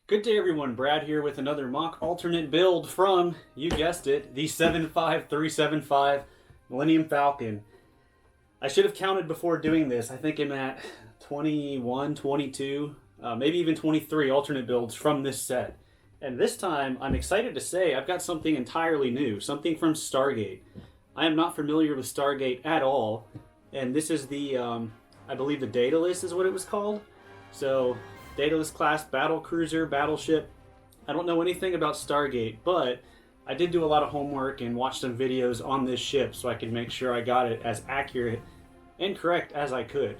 Good day everyone, Brad here with another mock alternate build from, you guessed it, the 75375 Millennium Falcon. I should have counted before doing this. I think I'm at 21, 22, maybe even 23 alternate builds from this set. And this time, I'm excited to say I've got something entirely new, something from Stargate. I am not familiar with Stargate at all, and this is the, I believe the Daedalus is what it was called. So Daedalus-Class Battlecruiser, battleship. I don't know anything about Stargate, but I did do a lot of homework and watch some videos on this ship so I could make sure I got it as accurate and correct as I could.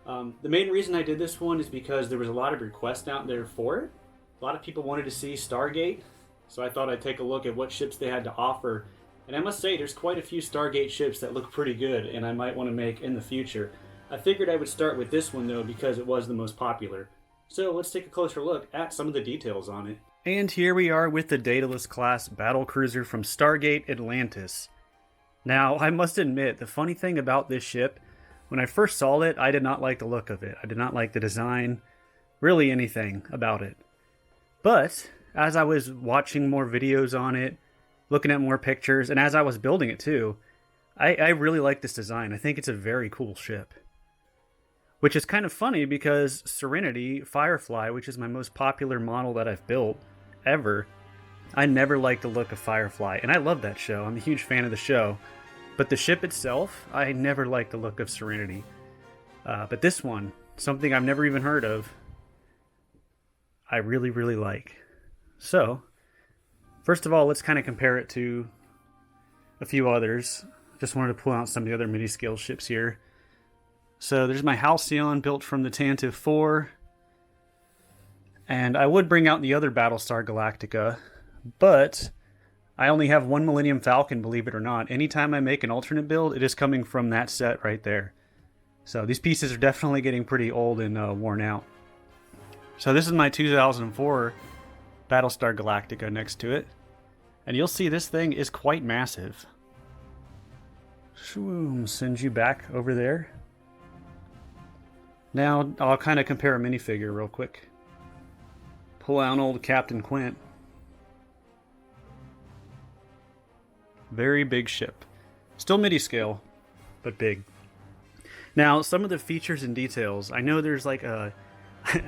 The main reason I did this one is because there was a lot of requests out there for it. A lot of people wanted to see Stargate, so I thought I'd take a look at what ships they had to offer. And I must say, there's quite a few Stargate ships that look pretty good and I might want to make in the future. I figured I would start with this one though because it was the most popular. So let's take a closer look at some of the details on it. And here we are with the Daedalus-Class Battlecruiser from Stargate Atlantis. Now, I must admit, the funny thing about this ship, when I first saw it, I did not like the look of it. I did not like the design, really anything about it. But, as I was watching more videos on it, looking at more pictures, and as I was building it too, I really like this design. I think it's a very cool ship. Which is kind of funny because Serenity, Firefly, which is my most popular model that I've built ever, I never liked the look of Firefly. And I love that show. I'm a huge fan of the show. But the ship itself, I never liked the look of Serenity. But this one, something I've never even heard of, I really, really like. So, first of all, let's kind of compare it to a few others. Just wanted to pull out some of the other mini-scale ships here. So there's my Halcyon built from the Tantive 4. And I would bring out the other Battlestar Galactica, but I only have one Millennium Falcon, believe it or not. Anytime I make an alternate build, it is coming from that set right there. So these pieces are definitely getting pretty old and worn out. So this is my 2004 Battlestar Galactica next to it. And you'll see this thing is quite massive. Shwoom, send you back over there. Now, I'll kind of compare a minifigure real quick. Pull out old Captain Quint. Very big ship. Still midi-scale, but big. Now, some of the features and details. I know there's like a...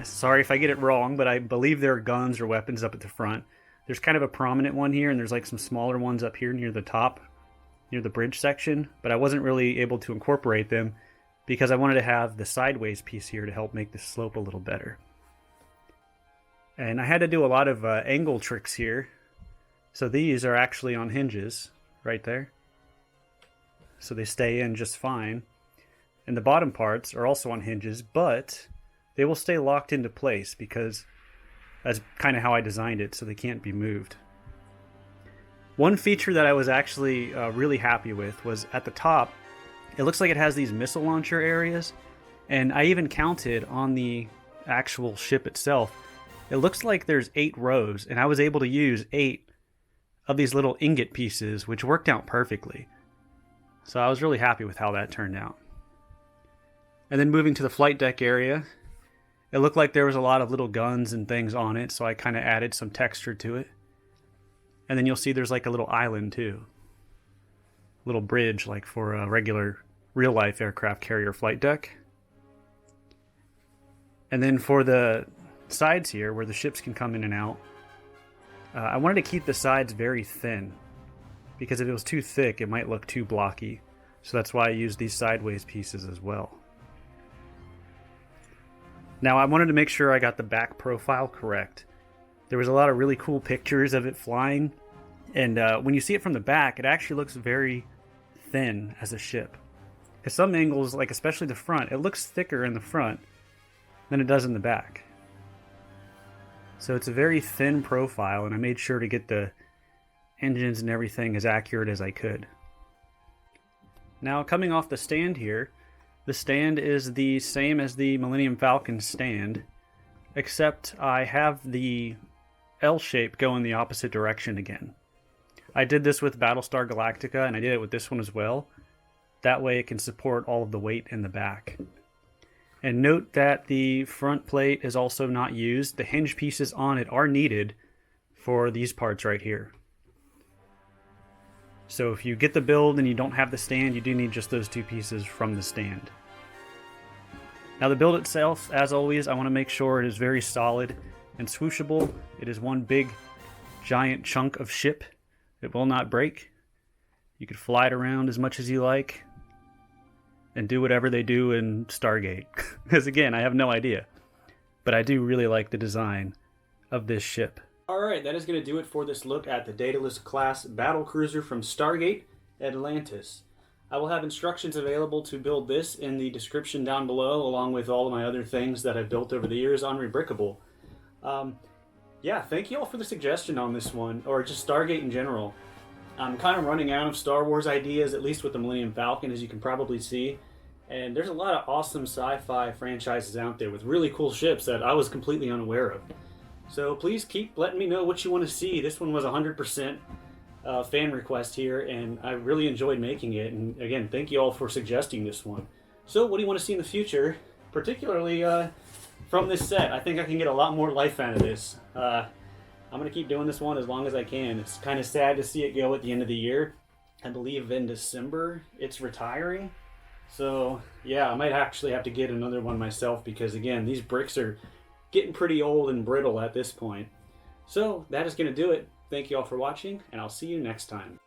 sorry if I get it wrong, but I believe there are guns or weapons up at the front. There's kind of a prominent one here, and there's like some smaller ones up here near the top, near the bridge section, but I wasn't really able to incorporate them because I wanted to have the sideways piece here to help make the slope a little better. And I had to do a lot of angle tricks here. So these are actually on hinges right there. So they stay in just fine. And the bottom parts are also on hinges, but they will stay locked into place because that's kind of how I designed it, so they can't be moved. One feature that I was actually really happy with was at the top, it looks like it has these missile launcher areas, and I even counted on the actual ship itself. It looks like there's 8 rows, and I was able to use 8 of these little ingot pieces, which worked out perfectly. So I was really happy with how that turned out. And then moving to the flight deck area, it looked like there was a lot of little guns and things on it, so I kind of added some texture to it. And then you'll see there's like a little island too. Little bridge like for a regular real-life aircraft carrier flight deck. And then for the sides here, where the ships can come in and out, I wanted to keep the sides very thin, because if it was too thick, it might look too blocky. So that's why I used these sideways pieces as well. Now I wanted to make sure I got the back profile correct. There was a lot of really cool pictures of it flying, and when you see it from the back, it actually looks very thin as a ship. At some angles, like especially the front, it looks thicker in the front than it does in the back. So it's a very thin profile, and I made sure to get the engines and everything as accurate as I could. Now coming off the stand here, the stand is the same as the Millennium Falcon stand, except I have the L shape go in the opposite direction again. I did this with Battlestar Galactica, and I did it with this one as well. That way it can support all of the weight in the back. And note that the front plate is also not used. The hinge pieces on it are needed for these parts right here. So if you get the build and you don't have the stand, you do need just those two pieces from the stand. Now the build itself, as always, I want to make sure it is very solid and swooshable. It is one big giant chunk of ship. It will not break. You could fly it around as much as you like and do whatever they do in Stargate. Because again, I have no idea. But I do really like the design of this ship. Alright, that is going to do it for this look at the Daedalus-Class Battlecruiser from Stargate Atlantis. I will have instructions available to build this in the description down below, along with all of my other things that I've built over the years on Rebrickable. Yeah, thank you all for the suggestion on this one, or just Stargate in general. I'm kind of running out of Star Wars ideas, at least with the Millennium Falcon, as you can probably see. And there's a lot of awesome sci-fi franchises out there with really cool ships that I was completely unaware of. So please keep letting me know what you want to see. This one was 100% fan request here, and I really enjoyed making it. And again, thank you all for suggesting this one. So what do you want to see in the future, particularly from this set? I think I can get a lot more life out of this. I'm going to keep doing this one as long as I can. It's kind of sad to see it go at the end of the year. I believe in December it's retiring. So yeah, I might actually have to get another one myself because again, these bricks are getting pretty old and brittle at this point. So that is going to do it. Thank you all for watching, and I'll see you next time.